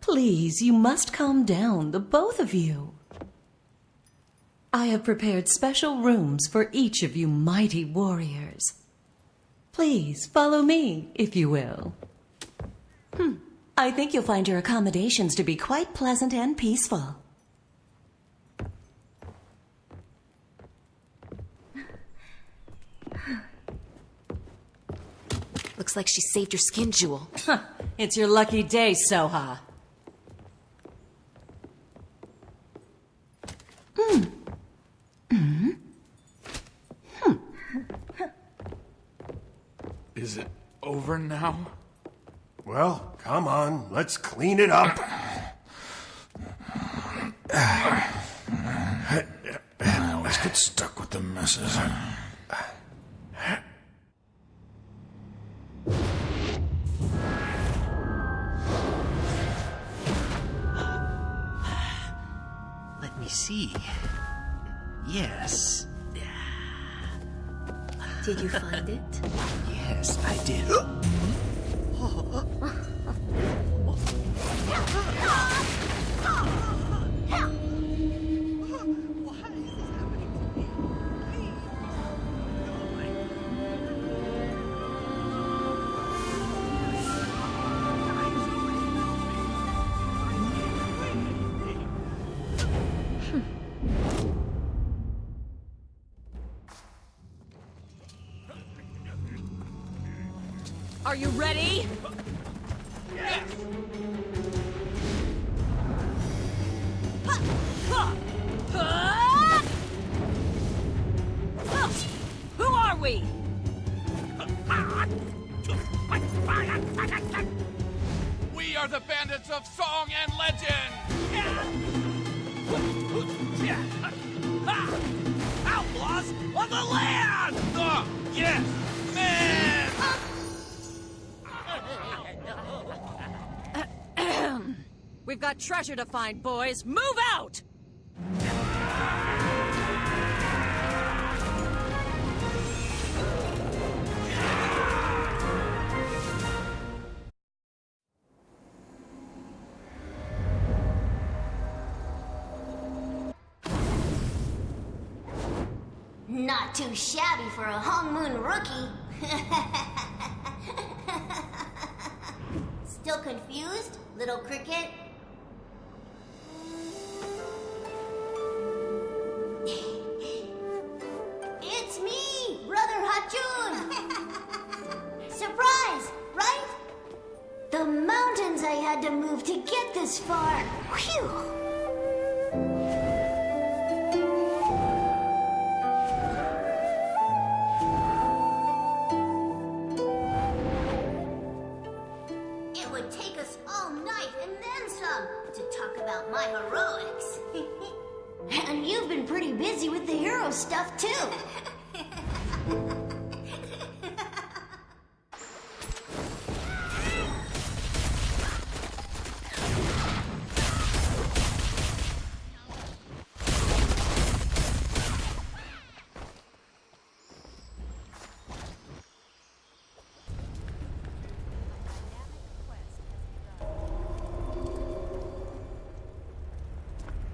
Please, you must calm down, the both of you. I have prepared special rooms for each of you mighty warriors. Please follow me, if you will. I think you'll find your accommodations to be quite pleasant and peaceful. Looks like she saved your skin, Juwol. It's your lucky day, Soha. Is it over now? Well, come on, let's clean it up. I always get stuck with the messes. Let me see. Yes. Did you find it? Yes, I did. Are you ready? Yes! Who are we? We are the bandits of song and legend! Outlaws on the land! Yes, man! We've got treasure to find, boys. Move out! Not too shabby for a Hongmoon rookie. Still confused, little cricket? It's me, Brother Hachun! Surprise, right? The mountains I had to move to get this far. Whew! It would take us all night and then some to talk about my heroics. And you've been pretty busy with the hero stuff, too.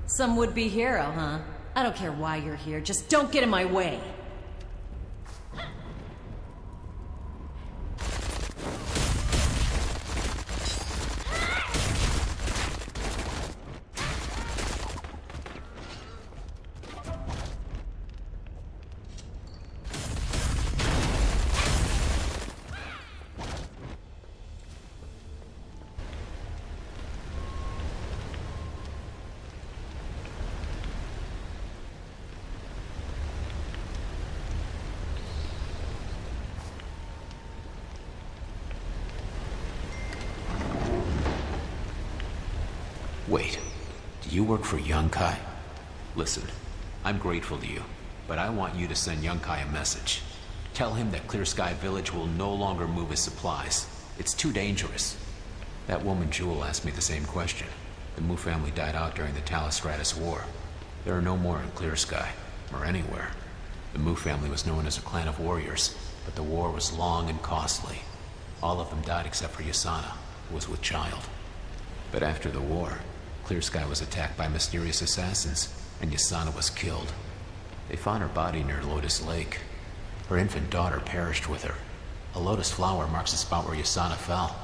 Some would-be hero, huh? I don't care why you're here, just don't get in my way. Wait, do you work for Yunkai? Listen, I'm grateful to you, but I want you to send Yunkai a message. Tell him that Clear Sky Village will no longer move his supplies. It's too dangerous. That woman Juwol asked me the same question. The Mu family died out during the Talistratus War. There are no more in Clear Sky, or anywhere. The Mu family was known as a clan of warriors, but the war was long and costly. All of them died except for Yasana, who was with child. But after the war, Clear Sky was attacked by mysterious assassins, and Yasana was killed. They found her body near Lotus Lake. Her infant daughter perished with her. A lotus flower marks the spot where Yasana fell.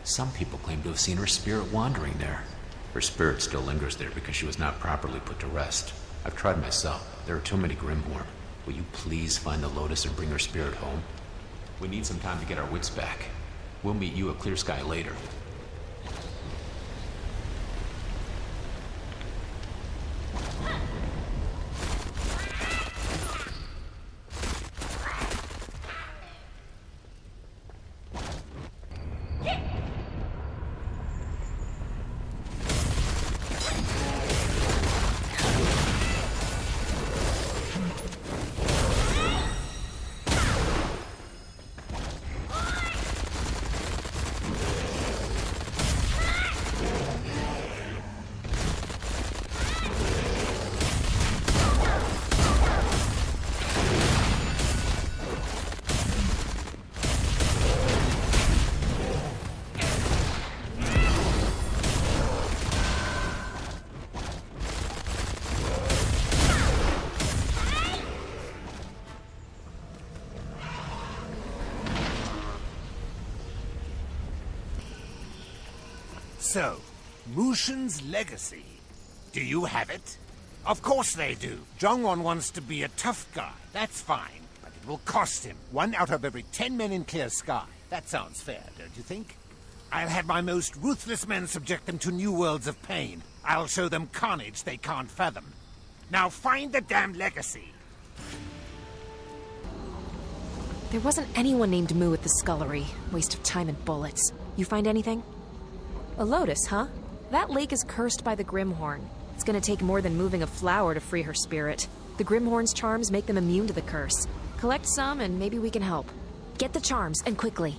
Some people claim to have seen her spirit wandering there. Her spirit still lingers there because she was not properly put to rest. I've tried myself. There are too many Grimhorn. Will you please find the lotus and bring her spirit home? We need some time to get our wits back. We'll meet you at Clear Sky later. So, Mushin's legacy. Do you have it? Of course they do. Jongwon wants to be a tough guy. That's fine. But it will cost him. 1 out of every 10 men in Clear Sky. That sounds fair, don't you think? I'll have my most ruthless men subject them to new worlds of pain. I'll show them carnage they can't fathom. Now find the damn legacy. There wasn't anyone named Moo at the scullery. Waste of time and bullets. You find anything? A lotus, huh? That lake is cursed by the Grimhorn. It's gonna take more than moving a flower to free her spirit. The Grimhorn's charms make them immune to the curse. Collect some and maybe we can help. Get the charms, and quickly.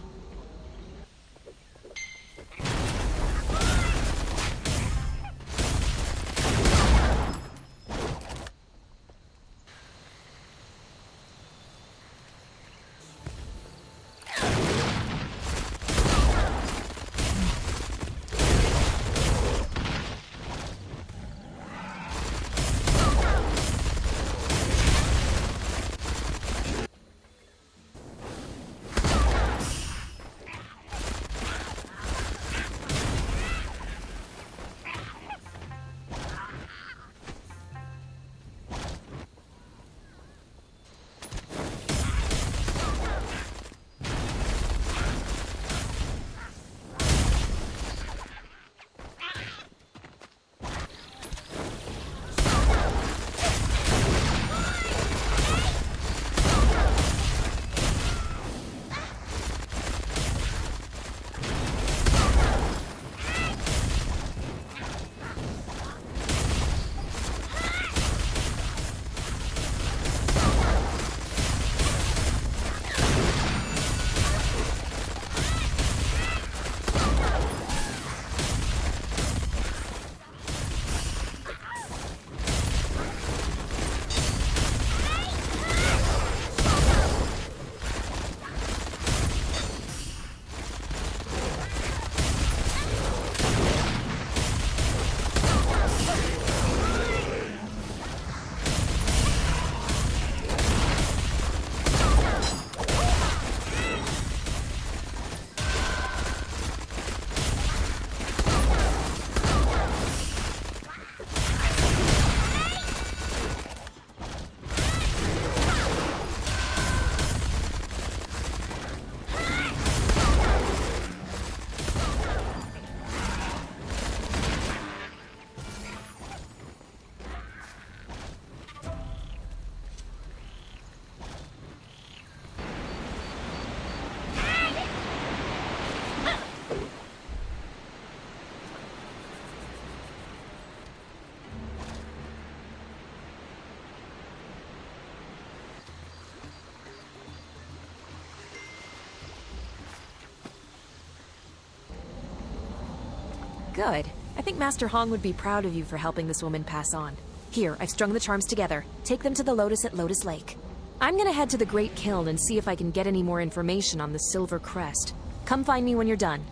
Good. I think Master Hong would be proud of you for helping this woman pass on. Here, I've strung the charms together. Take them to the Lotus at Lotus Lake. I'm gonna head to the Great Kiln and see if I can get any more information on the Silver Crest. Come find me when you're done.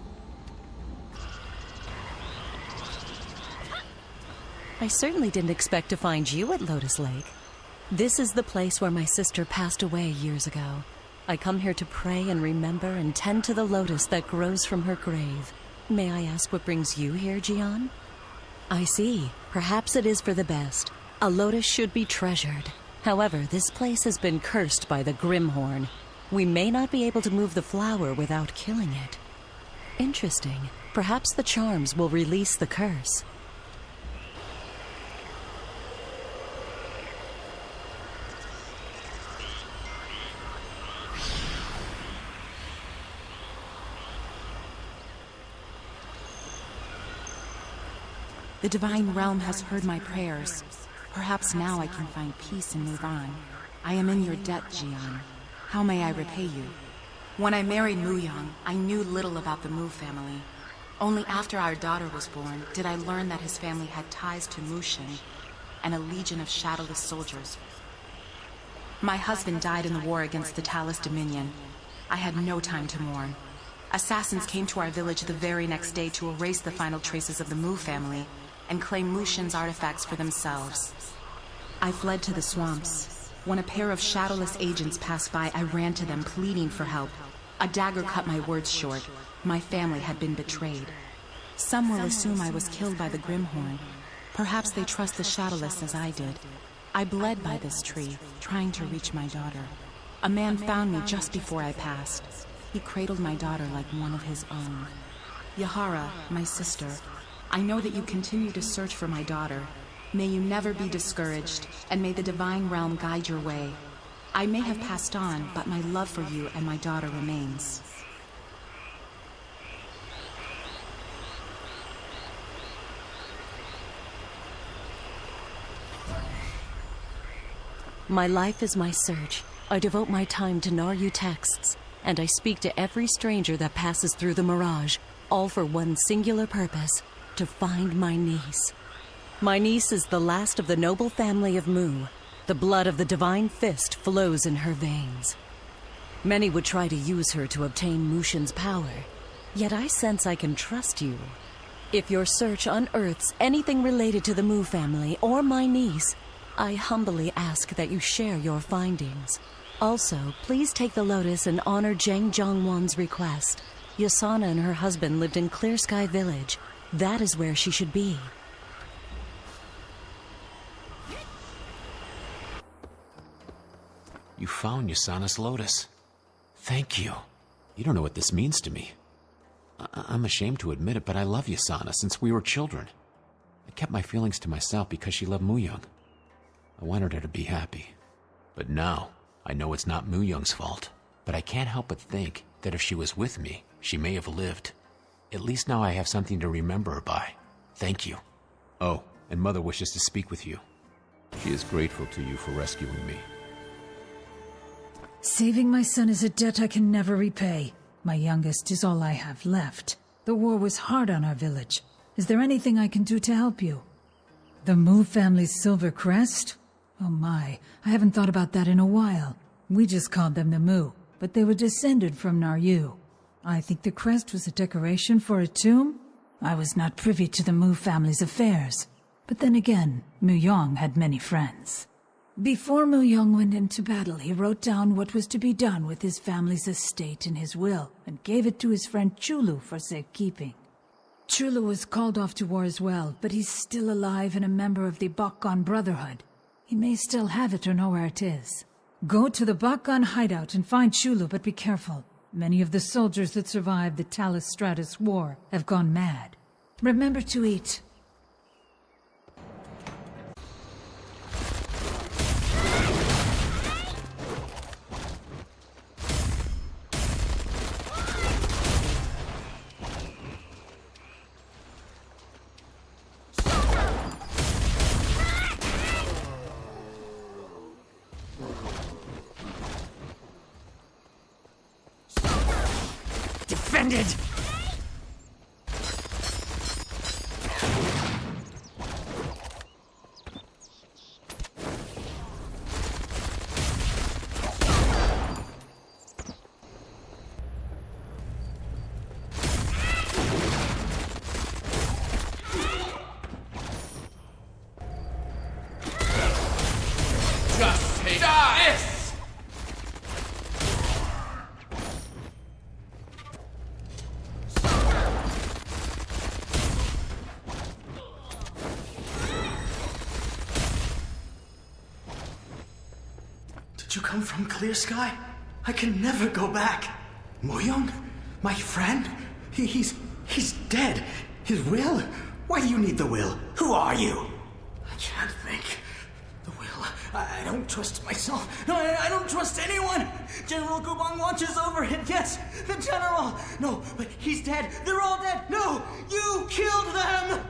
I certainly didn't expect to find you at Lotus Lake. This is the place where my sister passed away years ago. I come here to pray and remember and tend to the lotus that grows from her grave. May I ask what brings you here, Jian? I see. Perhaps it is for the best. A lotus should be treasured. However, this place has been cursed by the Grimhorn. We may not be able to move the flower without killing it. Interesting. Perhaps the charms will release the curse. The Divine Realm has heard my prayers. Perhaps now I can find peace and move on. I am in your debt, Jian. How may I repay you? When I married Muyang, I knew little about the Mu family. Only after our daughter was born did I learn that his family had ties to Mushin and a legion of shadowless soldiers. My husband died in the war against the Talus Dominion. I had no time to mourn. Assassins came to our village the very next day to erase the final traces of the Mu family and claim Mushin's artifacts for themselves. I fled to the swamps. When a pair of shadowless agents passed by, I ran to them, pleading for help. A dagger cut my words short. My family had been betrayed. Some will assume I was killed by the Grimhorn. Perhaps they trust the shadowless as I did. I bled by this tree, trying to reach my daughter. A man found me just before I passed. He cradled my daughter like one of his own. Yehara, my sister, I know that you continue to search for my daughter. May you never be discouraged, and may the Divine Realm guide your way. I may have passed on, but my love for you and my daughter remains. My life is my search. I devote my time to Naryu texts, and I speak to every stranger that passes through the Mirage, all for one singular purpose: to find my niece. My niece is the last of the noble family of Mu. The blood of the Divine Fist flows in her veins. Many would try to use her to obtain Mushin's power, yet I sense I can trust you. If your search unearths anything related to the Mu family or my niece, I humbly ask that you share your findings. Also, please take the lotus and honor Zheng Zhongwan's request. Yasana and her husband lived in Clear Sky Village. That is where she should be. You found Yasana's lotus. Thank you. You don't know what this means to me. I'm ashamed to admit it, but I love Yasana since we were children. I kept my feelings to myself because she loved Muyang. I wanted her to be happy. But now, I know it's not Muyang's fault. But I can't help but think that if she was with me, she may have lived. At least now I have something to remember her by. Thank you. Oh, and Mother wishes to speak with you. She is grateful to you for rescuing me. Saving my son is a debt I can never repay. My youngest is all I have left. The war was hard on our village. Is there anything I can do to help you? The Mu family's silver crest? Oh my, I haven't thought about that in a while. We just called them the Mu, but they were descended from Naryu. I think the crest was a decoration for a tomb? I was not privy to the Mu family's affairs. But then again, Muyang had many friends. Before Muyang went into battle, he wrote down what was to be done with his family's estate in his will, and gave it to his friend Chulu for safekeeping. Chulu was called off to war as well, but he's still alive and a member of the Bakgon Brotherhood. He may still have it or know where it is. Go to the Bakgon hideout and find Chulu, but be careful. Many of the soldiers that survived the Talus Stratus War have gone mad. Remember to eat. Defended! Just take this! Did you come from Clear Sky? I can never go back. Moyoung? My friend? He's dead. His will? Why do you need the will? Who are you? I can't think. The will. I don't trust myself. No, I don't trust anyone. General Gubong watches over him. Yes, the general. No, but he's dead. They're all dead. No, you killed them.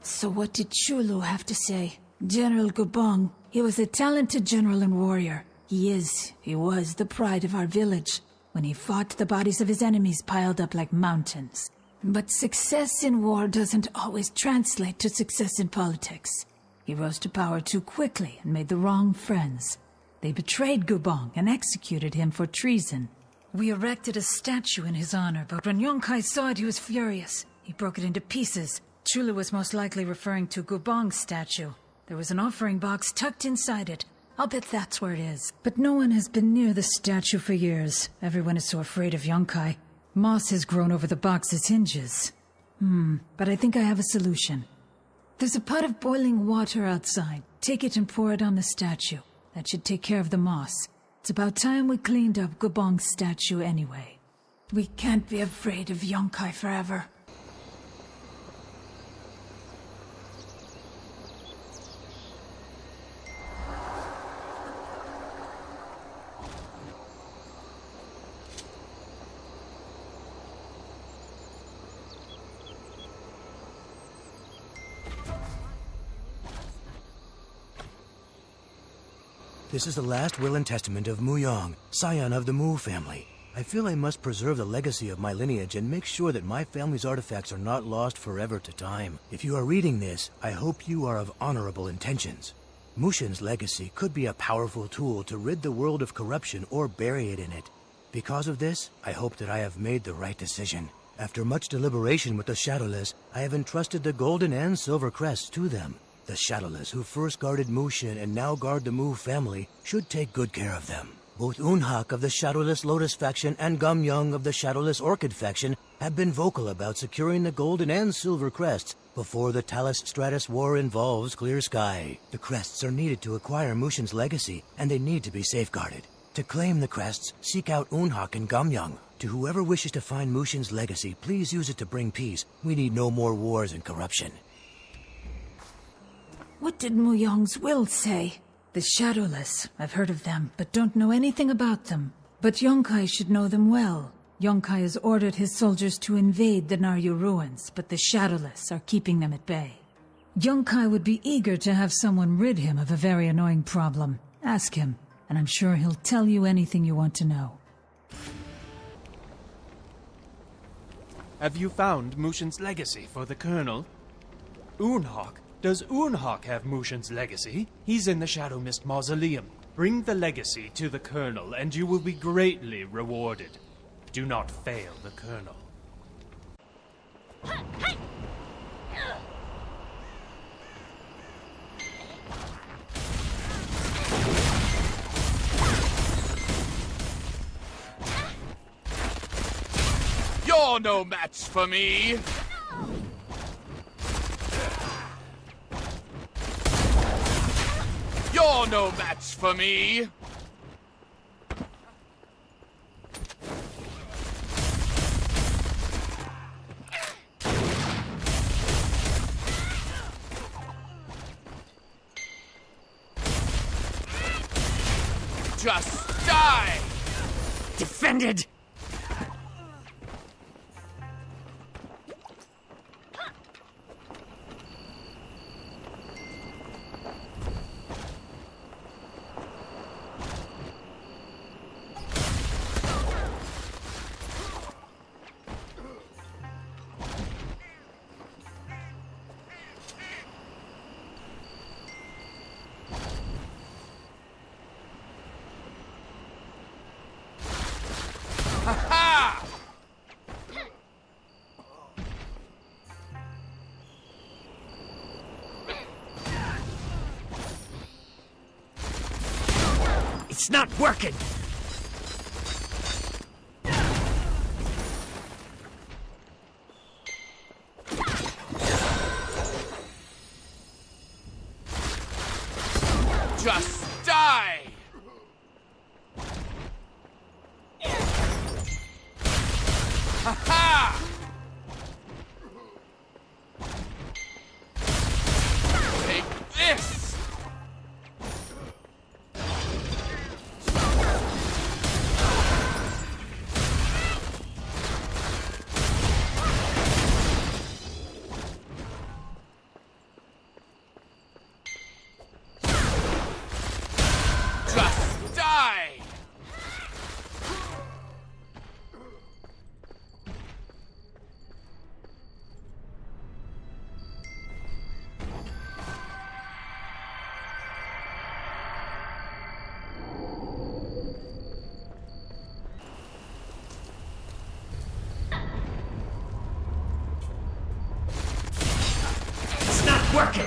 So what did Chulu have to say? General Gubong, he was a talented general and warrior. He was the pride of our village. When he fought, the bodies of his enemies piled up like mountains. But success in war doesn't always translate to success in politics. He rose to power too quickly and made the wrong friends. They betrayed Gubong and executed him for treason. We erected a statue in his honor, but when Yonkai saw it, he was furious. He broke it into pieces. Chulu was most likely referring to Gubong's statue. There was an offering box tucked inside it. I'll bet that's where it is. But no one has been near the statue for years. Everyone is so afraid of Yonkai. Moss has grown over the box's hinges. But I think I have a solution. There's a pot of boiling water outside. Take it and pour it on the statue. That should take care of the moss. It's about time we cleaned up Gubong's statue anyway. We can't be afraid of Yonkai forever. This is the last will and testament of Moyoung, scion of the Mu family. I feel I must preserve the legacy of my lineage and make sure that my family's artifacts are not lost forever to time. If you are reading this, I hope you are of honorable intentions. Mushin's legacy could be a powerful tool to rid the world of corruption or bury it in it. Because of this, I hope that I have made the right decision. After much deliberation with the Shadowless, I have entrusted the golden and silver crests to them. The Shadowless, who first guarded Mushin and now guard the Mu family, should take good care of them. Both Unhak of the Shadowless Lotus faction and Gamyoung of the Shadowless Orchid faction have been vocal about securing the golden and silver crests before the Talus Stratus War involves Clear Sky. The crests are needed to acquire Mushin's legacy, and they need to be safeguarded. To claim the crests, seek out Unhak and Gamyoung. To whoever wishes to find Mushin's legacy, please use it to bring peace. We need no more wars and corruption. What did Moyoung's will say? The Shadowless. I've heard of them, but don't know anything about them. But Yonkai should know them well. Yonkai has ordered his soldiers to invade the Naryu ruins, but the Shadowless are keeping them at bay. Yonkai would be eager to have someone rid him of a very annoying problem. Ask him, and I'm sure he'll tell you anything you want to know. Have you found Mushin's legacy for the Colonel? Unhak, Does Eunhawk have Mushin's legacy? He's in the Shadow Mist Mausoleum. Bring the legacy to the Colonel, and you will be greatly rewarded. Do not fail the Colonel. You're no match for me! You're no match for me! Just die! Defended! It's not working! Just die! Ha-ha! Take this! Working!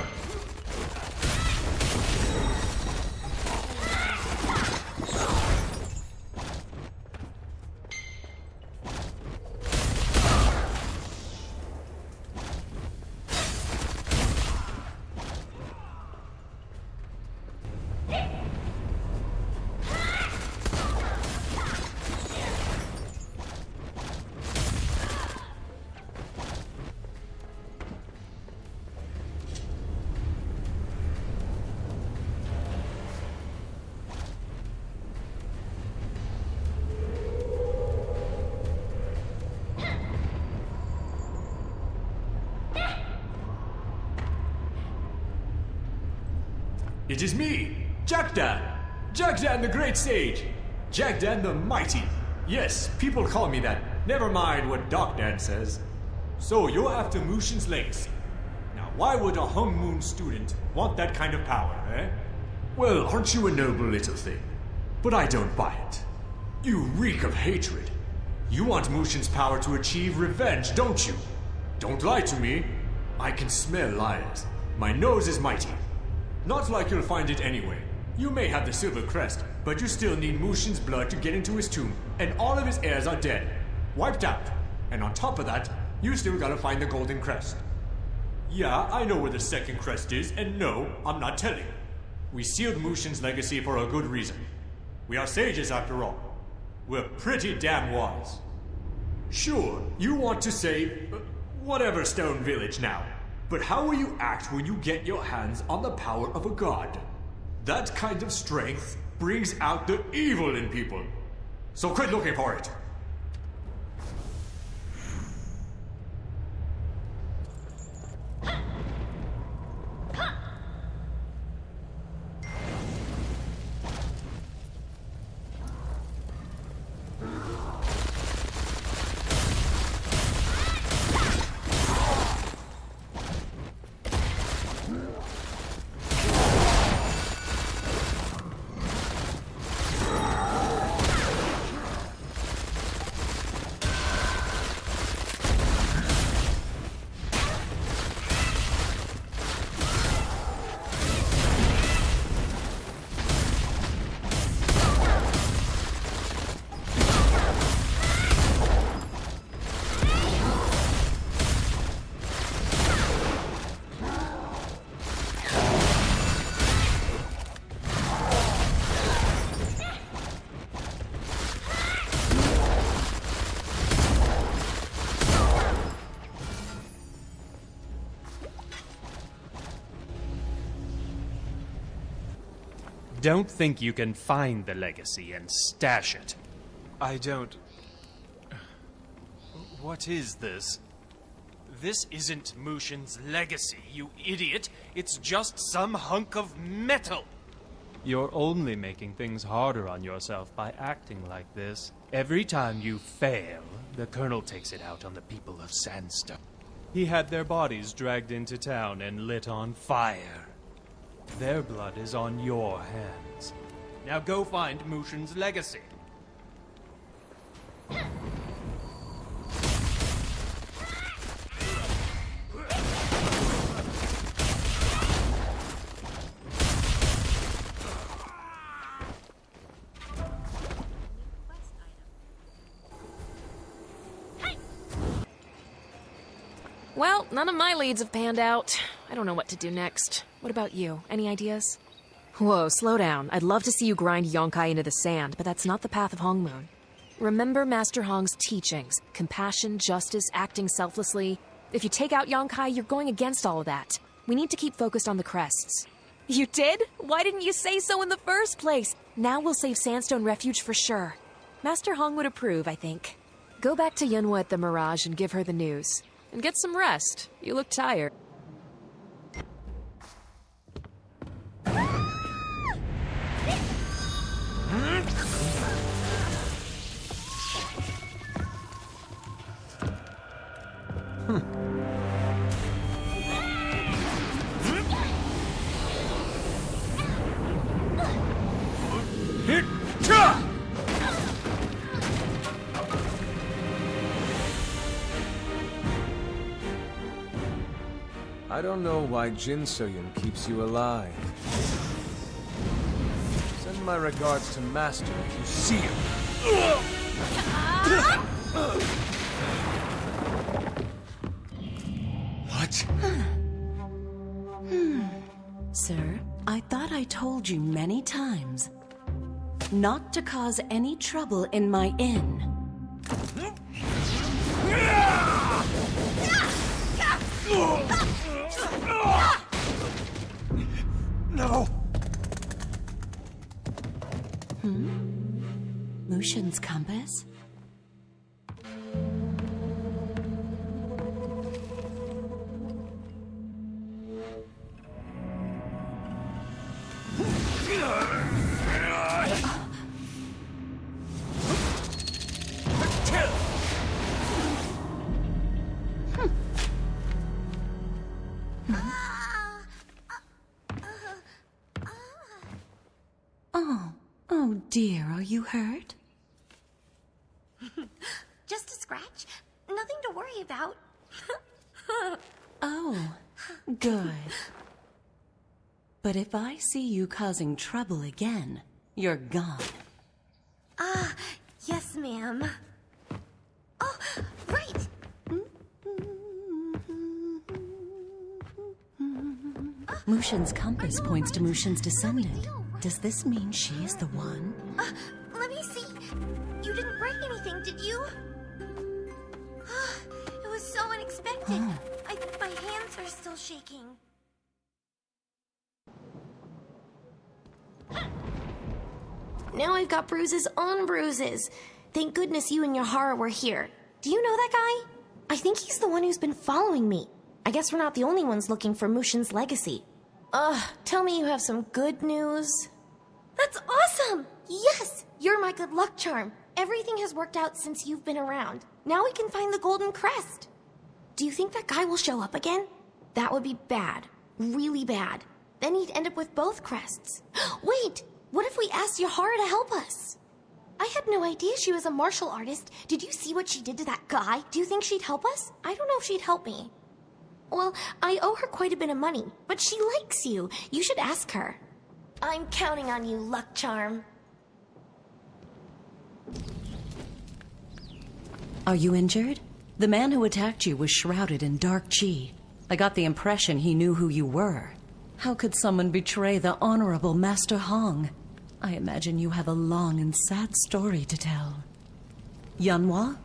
It is me, Jagdan! Jagdan the Great Sage! Jagdan the Mighty! Yes, people call me that. Never mind what Dodan says. So, you're after Mushin's legacy. Now, why would a Hongmoon student want that kind of power, eh? Well, aren't you a noble little thing? But I don't buy it. You reek of hatred. You want Mushin's power to achieve revenge, don't you? Don't lie to me. I can smell lies. My nose is mighty. Not like you'll find it anyway. You may have the silver crest, but you still need Mushin's blood to get into his tomb, and all of his heirs are dead. Wiped out. And on top of that, you still gotta find the golden crest. Yeah, I know where the second crest is, and no, I'm not telling. We sealed Mushin's legacy for a good reason. We are sages after all. We're pretty damn wise. Sure, you want to say, whatever Stone Village now. But how will you act when you get your hands on the power of a god? That kind of strength brings out the evil in people. So quit looking for it. don't think you can find the legacy and stash it. I don't... What is this? This isn't Mushin's legacy, you idiot. It's just some hunk of metal. You're only making things harder on yourself by acting like this. Every time you fail, the Colonel takes it out on the people of Sandstone. He had their bodies dragged into town and lit on fire. Their blood is on your hands. Now go find Mushin's legacy. Well, none of my leads have panned out. I don't know what to do next. What about you? Any ideas? Whoa, slow down. I'd love to see you grind Yonkai into the sand, but that's not the path of Hongmoon. Remember Master Hong's teachings. Compassion, justice, acting selflessly. If you take out Yonkai, you're going against all of that. We need to keep focused on the crests. You did? Why didn't you say so in the first place? Now we'll save Sandstone Refuge for sure. Master Hong would approve, I think. Go back to Yunwa at the Mirage and give her the news. And get some rest. You look tired. I don't know why Jinsoyun keeps you alive. Send my regards to Master if you see him. What? Sir, I thought I told you many times not to cause any trouble in my inn. No! Mushin's compass? Oh dear, are you hurt? Just a scratch. Nothing to worry about. Oh, good. But if I see you causing trouble again, you're gone. Yes, ma'am. Oh, right! Mushin's compass points to Mushin's descendant. Does this mean she is the one? Let me see. You didn't break anything, did you? It was so unexpected. My hands are still shaking. Now I've got bruises on bruises. Thank goodness you and Yehara were here. Do you know that guy? I think he's the one who's been following me. I guess we're not the only ones looking for Mushin's legacy. Tell me you have some good news. That's awesome! Yes! You're my good luck charm. Everything has worked out since you've been around. Now we can find the golden crest. Do you think that guy will show up again? That would be bad. Really bad. Then he'd end up with both crests. Wait! What if we asked Yehara to help us? I had no idea she was a martial artist. Did you see what she did to that guy? Do you think she'd help us? I don't know if she'd help me. Well, I owe her quite a bit of money, but she likes you. You should ask her. I'm counting on you, luck charm. Are you injured? The man who attacked you was shrouded in dark chi. I got the impression he knew who you were. How could someone betray the honorable Master Hong? I imagine you have a long and sad story to tell. Yunwa?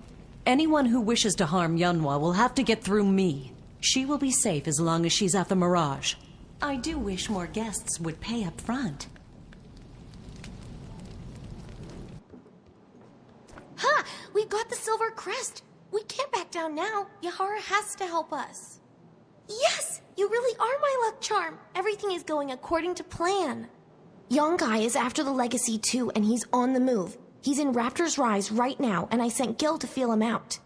Anyone who wishes to harm Yunwa will have to get through me. She will be safe as long as she's at the Mirage. I do wish more guests would pay up front. got the silver crest. We can't back down now. Yehara has to help us. Yes! You really are my luck charm. Everything is going according to plan. Yonkai is after the legacy too, and he's on the move. He's in Raptor's Rise right now, and I sent Gil to feel him out.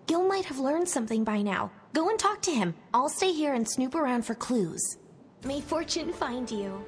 Gil might have learned something by now. Go and talk to him. I'll stay here and snoop around for clues. May fortune find you.